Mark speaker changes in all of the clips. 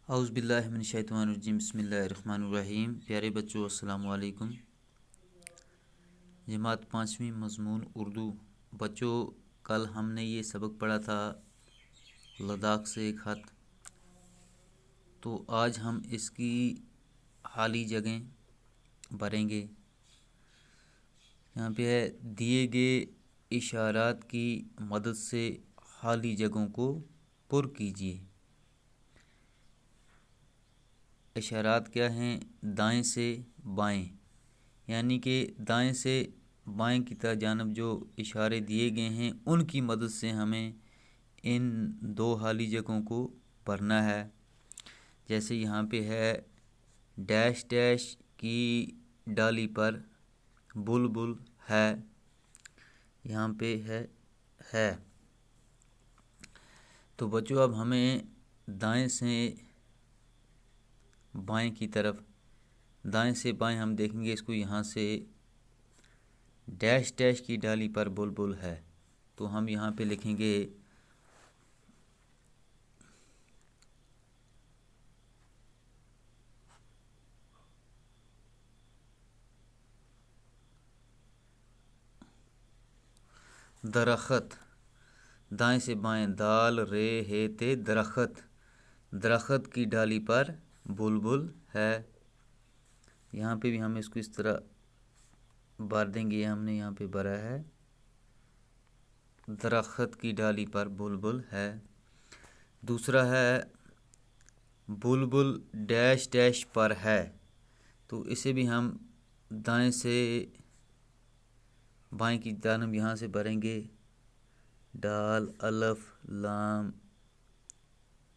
Speaker 1: اعوذ باللہ من الشیطان الرجیم، بسم اللہ الرحمن الرحیم۔ پیارے بچوں، السلام علیکم۔ جماعت پانچویں، مضمون اردو۔ بچوں، کل ہم نے یہ سبق پڑھا تھا لداخ سے ایک خط، تو آج ہم اس کی خالی جگہیں بھریں گے۔ یہاں پہ ہے دیے گئے اشارات کی مدد سے خالی جگہوں کو پر کیجیے۔ اشارات کیا ہیں؟ دائیں سے بائیں، یعنی کہ دائیں سے بائیں کی جانب جو اشارے دیے گئے ہیں ان کی مدد سے ہمیں ان دو خالی جگہوں کو بھرنا ہے۔ جیسے یہاں پہ ہے ڈیش ڈیش کی ڈالی پر بلبل ہے، یہاں پہ ہے۔ تو بچوں، اب ہمیں دائیں سے بائیں کی طرف، دائیں سے بائیں ہم دیکھیں گے اس کو، یہاں سے ڈیش ڈیش کی ڈالی پر بلبل ہے، تو ہم یہاں پہ لکھیں گے درخت۔ دائیں سے بائیں، دال رے ہے تے درخت، درخت کی ڈالی پر بلبل ہے۔ یہاں پہ بھی ہم اس کو اس طرح بھر دیں گے، ہم نے یہاں پہ بھرا ہے درخت کی ڈالی پر بلبل ہے۔ دوسرا ہے بلبل ڈیش ڈیش پر ہے، تو اسے بھی ہم دائیں سے بائیں کی جانب یہاں سے بھریں گے، ڈال الف لام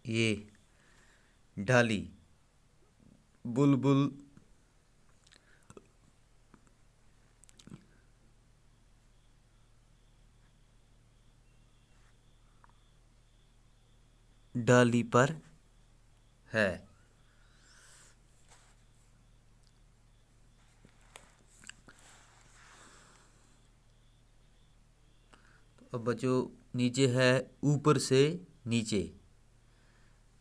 Speaker 1: یہ ڈالی بلبل ڈالی پر ہے۔ اب بچوں، نیچے ہے اوپر سے نیچے،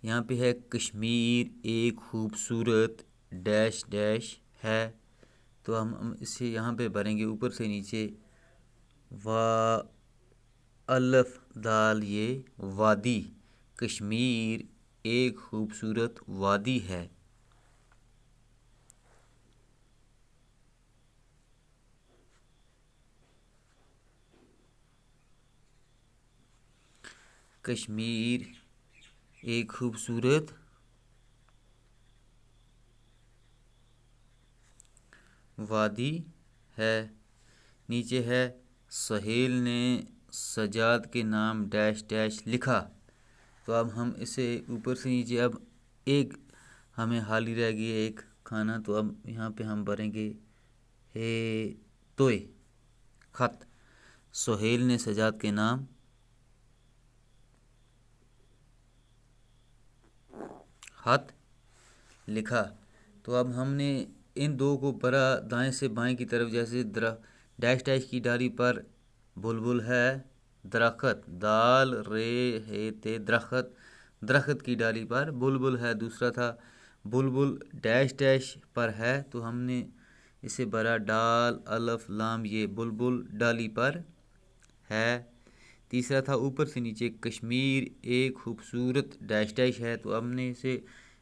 Speaker 1: یہاں پہ ہے کشمیر ایک خوبصورت ڈیش ڈیش ہے، تو ہم اسے یہاں پہ بھریں گے اوپر سے نیچے، وا الف دال یہ وادی، کشمیر ایک خوبصورت وادی ہے۔ کشمیر ایک خوبصورت وادی ہے۔ نیچے ہے سہیل نے سجاد کے نام ڈیش ڈیش لکھا، تو اب ہم اسے اوپر سے نیچے، اب ایک ہمیں خالی رہ گئی ہے ایک کھانا، تو اب یہاں پہ ہم بھریں گے ہے توئے خط، سہیل نے سجاد کے نام خط لکھا، تو اب ہم نے ان دو کو بھرا دائیں سے بائیں کی طرف، جیسے ڈیش ڈیش کی ڈالی پر بلبل ہے، درخت دال رے ہے تے درخت، درخت کی ڈالی پر بلبل ہے۔ دوسرا تھا بلبل ڈیش ڈیش پر ہے، تو ہم نے اسے بھرا ڈال الف لام یہ بلبل ڈالی پر ہے۔ تیسرا تھا اوپر سے نیچے کشمیر ایک خوبصورت ڈیش ڈیش ہے، تو ہم نے اسے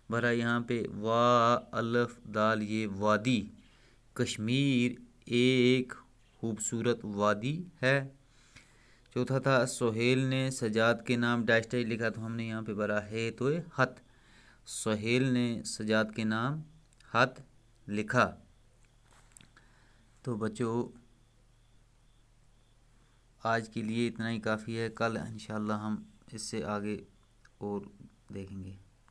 Speaker 1: بھرا یہاں پہ وا الف دال یہ وادی، کشمیر ایک خوبصورت وادی ہے۔ چوتھا تھا سہیل نے سجاد کے نام ڈیش ڈیش لکھا، تو ہم نے یہاں پہ بھرا ہے تو خط، سہیل نے سجاد کے نام خط لکھا۔ تو بچوں، آج کے لیے اتنا ہی کافی ہے، کل انشاءاللہ ہم اس سے آگے اور دیکھیں گے۔